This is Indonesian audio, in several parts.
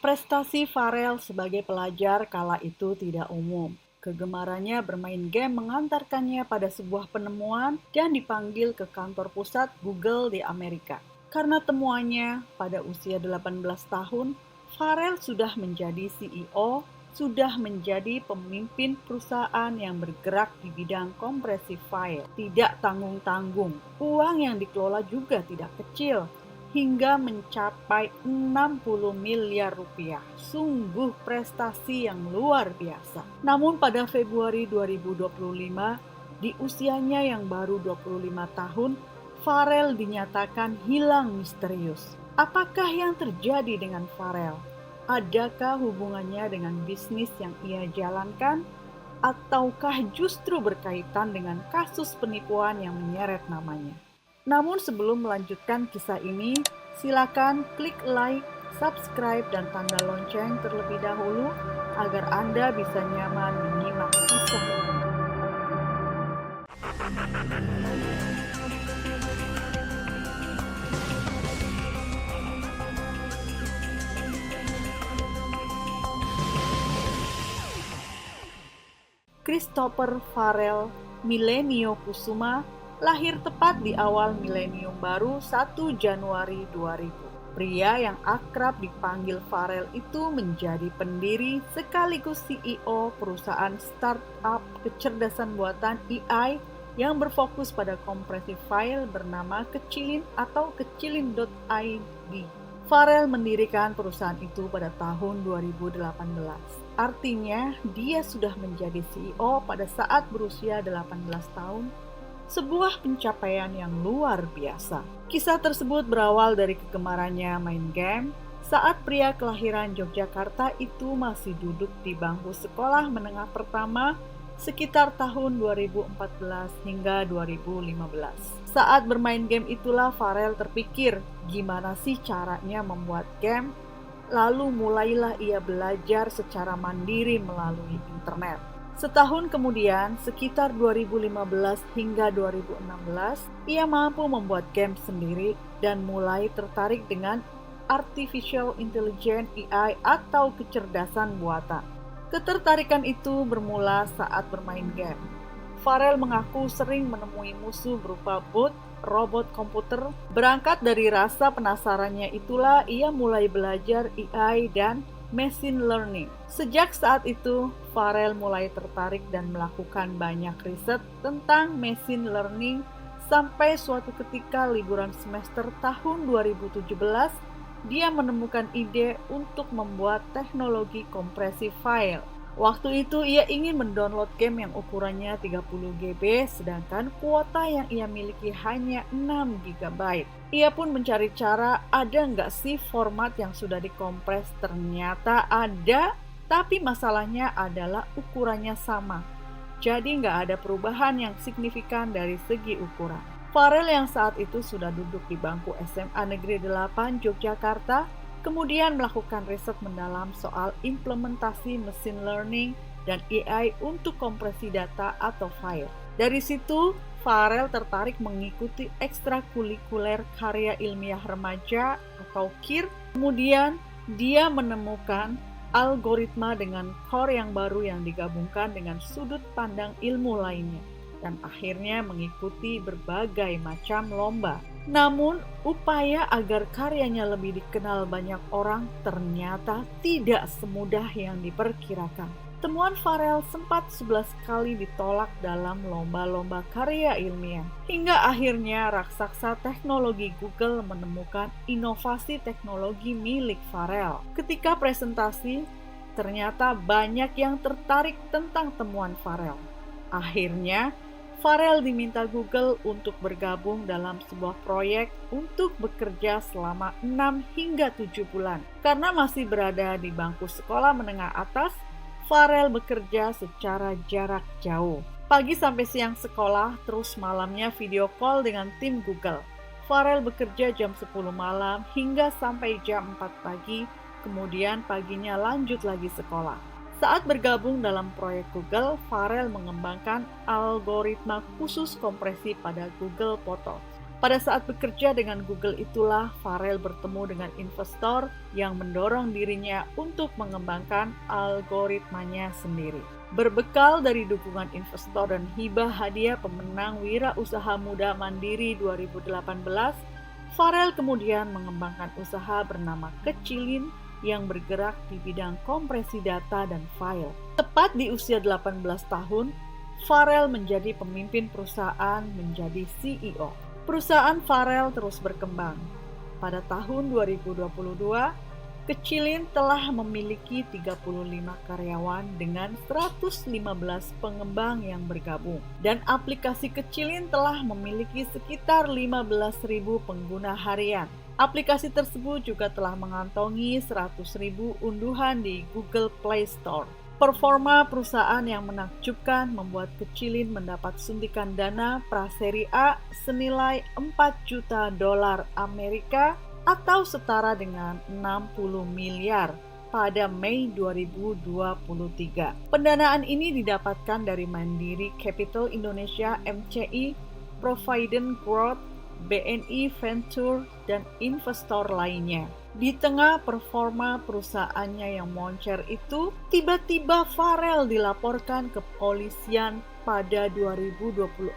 Prestasi Farel sebagai pelajar kala itu tidak umum. Kegemarannya bermain game mengantarkannya pada sebuah penemuan dan dipanggil ke kantor pusat Google di Amerika. Karena temuannya pada usia 18 tahun, Farel sudah menjadi CEO, sudah menjadi pemimpin perusahaan yang bergerak di bidang kompresi file. Tidak tanggung-tanggung, uang yang dikelola juga tidak kecil, hingga mencapai 60 miliar rupiah. Sungguh prestasi yang luar biasa. Namun pada Februari 2025, di usianya yang baru 25 tahun, Farel dinyatakan hilang misterius. Apakah yang terjadi dengan Farel? Adakah hubungannya dengan bisnis yang ia jalankan? Ataukah justru berkaitan dengan kasus penipuan yang menyeret namanya? Namun sebelum melanjutkan kisah ini, silakan klik like, subscribe, dan tanda lonceng terlebih dahulu agar Anda bisa nyaman menyimak kisah ini. Christopher Farel Milenio Kusuma lahir tepat di awal milenium baru 1 Januari 2000. Pria yang akrab dipanggil Farel itu menjadi pendiri sekaligus CEO perusahaan startup kecerdasan buatan AI yang berfokus pada kompresi file bernama Kecilin atau kecilin.id. Farel mendirikan perusahaan itu pada tahun 2018. Artinya, dia sudah menjadi CEO pada saat berusia 18 tahun, sebuah pencapaian yang luar biasa. Kisah tersebut berawal dari kegemarannya main game saat pria kelahiran Yogyakarta itu masih duduk di bangku sekolah menengah pertama sekitar tahun 2014 hingga 2015. Saat bermain game itulah Farel terpikir, gimana sih caranya membuat game? Lalu mulailah ia belajar secara mandiri melalui internet. Setahun kemudian, sekitar 2015 hingga 2016, ia mampu membuat game sendiri dan mulai tertarik dengan Artificial Intelligence AI atau kecerdasan buatan. Ketertarikan itu bermula saat bermain game. Farel mengaku sering menemui musuh berupa bot, robot komputer. Berangkat dari rasa penasarannya itulah ia mulai belajar AI dan machine learning. Sejak saat itu, Farel mulai tertarik dan melakukan banyak riset tentang machine learning sampai suatu ketika liburan semester tahun 2017, dia menemukan ide untuk membuat teknologi kompresi file. Waktu itu ia ingin mendownload game yang ukurannya 30 GB, sedangkan kuota yang ia miliki hanya 6 GB. Ia pun mencari cara, ada nggak sih format yang sudah dikompres? Ternyata ada, tapi masalahnya adalah ukurannya sama. Jadi nggak ada perubahan yang signifikan dari segi ukuran. Farel yang saat itu sudah duduk di bangku SMA Negeri 8 Yogyakarta, kemudian melakukan riset mendalam soal implementasi machine learning dan AI untuk kompresi data atau file. Dari situ, Farel tertarik mengikuti ekstrakurikuler karya ilmiah remaja atau KIR. Kemudian, dia menemukan algoritma dengan core yang baru yang digabungkan dengan sudut pandang ilmu lainnya, dan akhirnya mengikuti berbagai macam lomba. Namun, upaya agar karyanya lebih dikenal banyak orang ternyata tidak semudah yang diperkirakan. Temuan Farel sempat 11 kali ditolak dalam lomba-lomba karya ilmiah. Hingga akhirnya raksasa teknologi Google menemukan inovasi teknologi milik Farel. Ketika presentasi, ternyata banyak yang tertarik tentang temuan Farel. Akhirnya, Farel diminta Google untuk bergabung dalam sebuah proyek untuk bekerja selama 6 hingga 7 bulan. Karena masih berada di bangku sekolah menengah atas, Farel bekerja secara jarak jauh. Pagi sampai siang sekolah, terus malamnya video call dengan tim Google. Farel bekerja jam 10 malam hingga sampai jam 4 pagi, kemudian paginya lanjut lagi sekolah. Saat bergabung dalam proyek Google, Farel mengembangkan algoritma khusus kompresi pada Google Photos. Pada saat bekerja dengan Google itulah Farrell bertemu dengan investor yang mendorong dirinya untuk mengembangkan algoritmanya sendiri. Berbekal dari dukungan investor dan hibah hadiah pemenang Wira Usaha Muda Mandiri 2018, Farrell kemudian mengembangkan usaha bernama Kecilin yang bergerak di bidang kompresi data dan file. Tepat di usia 18 tahun, Farrell menjadi pemimpin perusahaan, menjadi CEO. Perusahaan Farrell terus berkembang. Pada tahun 2022, Kecilin telah memiliki 35 karyawan dengan 115 pengembang yang bergabung. Dan aplikasi Kecilin telah memiliki sekitar 15.000 pengguna harian. Aplikasi tersebut juga telah mengantongi 100.000 unduhan di Google Play Store. Performa perusahaan yang menakjubkan membuat Kecilin mendapat suntikan dana praseri A senilai $4 juta Amerika atau setara dengan 60 miliar pada Mei 2023. Pendanaan ini didapatkan dari Mandiri Capital Indonesia MCI, Provident Growth, BNI Venture, dan investor lainnya. Di tengah performa perusahaannya yang moncer itu, tiba-tiba Farrell dilaporkan ke kepolisian pada 2024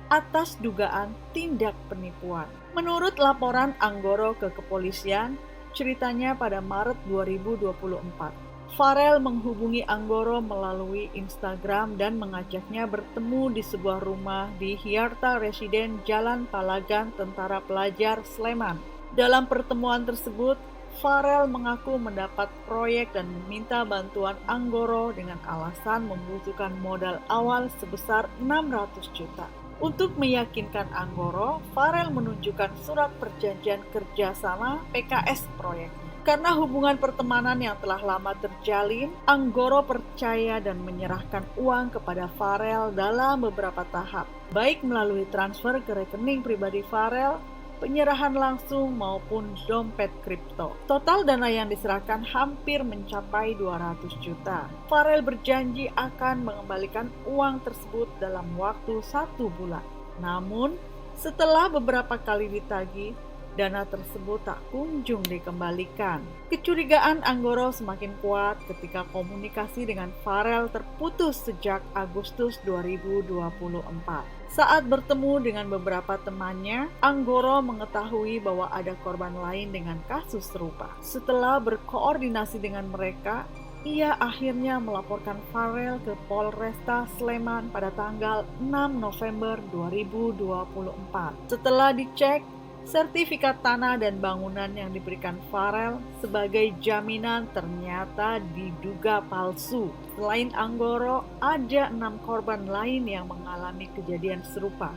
atas dugaan tindak penipuan. Menurut laporan Anggoro ke kepolisian, ceritanya pada Maret 2024, Farrell menghubungi Anggoro melalui Instagram dan mengajaknya bertemu di sebuah rumah di Hyarta Residen Jalan Palagan Tentara Pelajar Sleman. Dalam pertemuan tersebut, Farrell mengaku mendapat proyek dan meminta bantuan Anggoro dengan alasan membutuhkan modal awal sebesar 600 juta. Untuk meyakinkan Anggoro, Farrell menunjukkan surat perjanjian kerjasama PKS proyeknya. Karena hubungan pertemanan yang telah lama terjalin, Anggoro percaya dan menyerahkan uang kepada Farrell dalam beberapa tahap, baik melalui transfer ke rekening pribadi Farrell, penyerahan langsung maupun dompet kripto. Total dana yang diserahkan hampir mencapai 200 juta. Farrell berjanji akan mengembalikan uang tersebut dalam waktu 1 bulan. Namun, setelah beberapa kali ditagih, dana tersebut tak kunjung dikembalikan. Kecurigaan Anggoro semakin kuat ketika komunikasi dengan Farrell terputus sejak Agustus 2024. Saat bertemu dengan beberapa temannya, Anggoro mengetahui bahwa ada korban lain dengan kasus serupa. Setelah berkoordinasi dengan mereka, ia akhirnya melaporkan Farrell ke Polresta Sleman pada tanggal 6 November 2024. Setelah dicek, sertifikat tanah dan bangunan yang diberikan Farrell sebagai jaminan ternyata diduga palsu. Selain Anggoro, ada 6 korban lain yang mengalami kejadian serupa.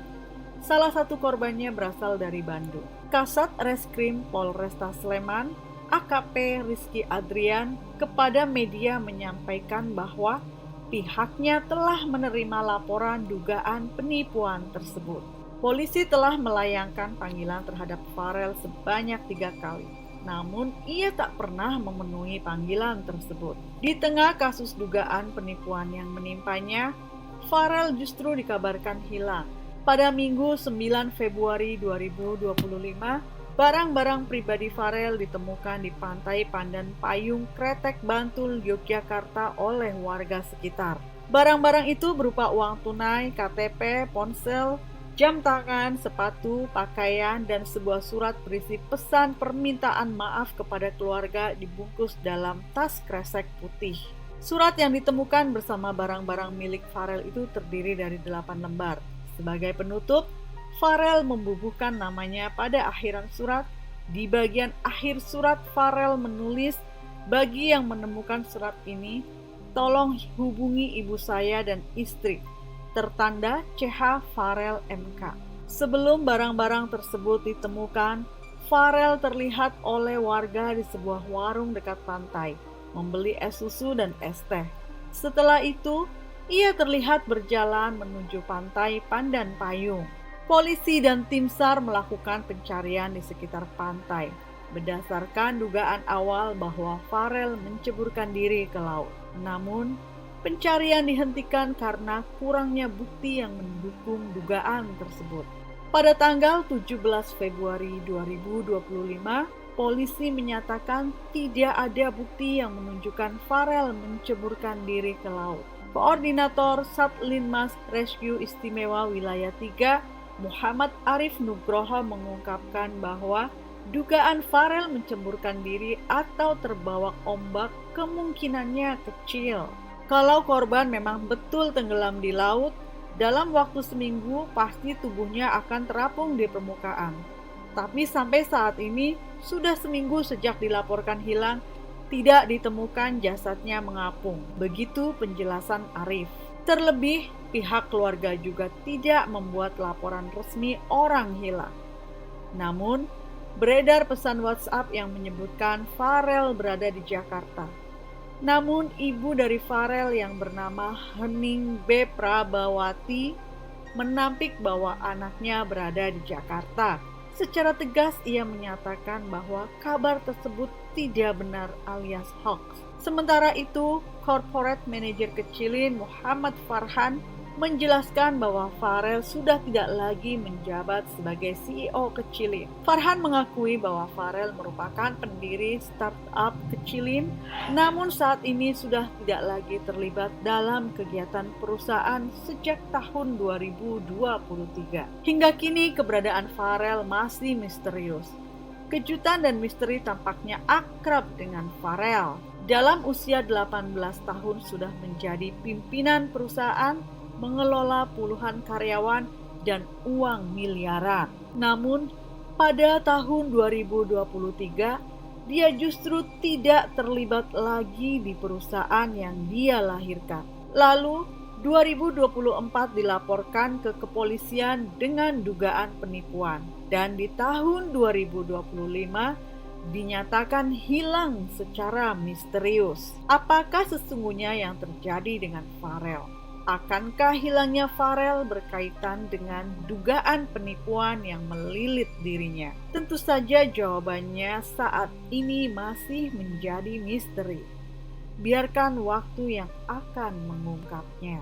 Salah satu korbannya berasal dari Bandung. Kasat Reskrim Polresta Sleman, AKP Rizky Adrian, kepada media menyampaikan bahwa pihaknya telah menerima laporan dugaan penipuan tersebut. Polisi telah melayangkan panggilan terhadap Farrell sebanyak 3 kali, namun ia tak pernah memenuhi panggilan tersebut. Di tengah kasus dugaan penipuan yang menimpanya, Farrell justru dikabarkan hilang. Pada Minggu 9 Februari 2025, barang-barang pribadi Farrell ditemukan di pantai Pandan Payung, Kretek, Bantul, Yogyakarta oleh warga sekitar. Barang-barang itu berupa uang tunai, KTP, ponsel, jam tangan, sepatu, pakaian, dan sebuah surat berisi pesan permintaan maaf kepada keluarga dibungkus dalam tas kresek putih. Surat yang ditemukan bersama barang-barang milik Farrell itu terdiri dari 8 lembar. Sebagai penutup, Farrell membubuhkan namanya pada akhiran surat. Di bagian akhir surat, Farrell menulis, "Bagi yang menemukan surat ini, tolong hubungi ibu saya dan istri." Tertanda CH Farrell MK. Sebelum barang-barang tersebut ditemukan, Farrell terlihat oleh warga di sebuah warung dekat pantai, membeli es susu dan es teh. Setelah itu, ia terlihat berjalan menuju pantai Pandan Payung. Polisi dan tim SAR melakukan pencarian di sekitar pantai, berdasarkan dugaan awal bahwa Farrell menceburkan diri ke laut. Namun, pencarian dihentikan karena kurangnya bukti yang mendukung dugaan tersebut. Pada tanggal 17 Februari 2025, polisi menyatakan tidak ada bukti yang menunjukkan Farel menceburkan diri ke laut. Koordinator Satlinmas Rescue Istimewa Wilayah 3, Muhammad Arif Nugroho mengungkapkan bahwa dugaan Farel menceburkan diri atau terbawa ombak kemungkinannya kecil. Kalau korban memang betul tenggelam di laut, dalam waktu seminggu pasti tubuhnya akan terapung di permukaan. Tapi sampai saat ini, sudah seminggu sejak dilaporkan hilang, tidak ditemukan jasadnya mengapung. Begitu penjelasan Arif. Terlebih, pihak keluarga juga tidak membuat laporan resmi orang hilang. Namun, beredar pesan WhatsApp yang menyebutkan Farel berada di Jakarta. Namun ibu dari Farel yang bernama Hening B. Prabawati menampik bahwa anaknya berada di Jakarta. Secara tegas ia menyatakan bahwa kabar tersebut tidak benar alias hoax. Sementara itu, Corporate Manager Kecilin Muhammad Farhan menjelaskan bahwa Farel sudah tidak lagi menjabat sebagai CEO Kecilin. Farhan mengakui bahwa Farel merupakan pendiri startup Kecilin, namun saat ini sudah tidak lagi terlibat dalam kegiatan perusahaan sejak tahun 2023. Hingga kini keberadaan Farel masih misterius. Kejutan dan misteri tampaknya akrab dengan Farel. Dalam usia 18 tahun sudah menjadi pimpinan perusahaan, mengelola puluhan karyawan, dan uang miliaran. Namun, pada tahun 2023, dia justru tidak terlibat lagi di perusahaan yang dia lahirkan. Lalu, 2024 dilaporkan ke kepolisian dengan dugaan penipuan. Dan di tahun 2025, dinyatakan hilang secara misterius. Apakah sesungguhnya yang terjadi dengan Farel? Akankah hilangnya Farel berkaitan dengan dugaan penipuan yang melilit dirinya? Tentu saja jawabannya saat ini masih menjadi misteri. Biarkan waktu yang akan mengungkapnya.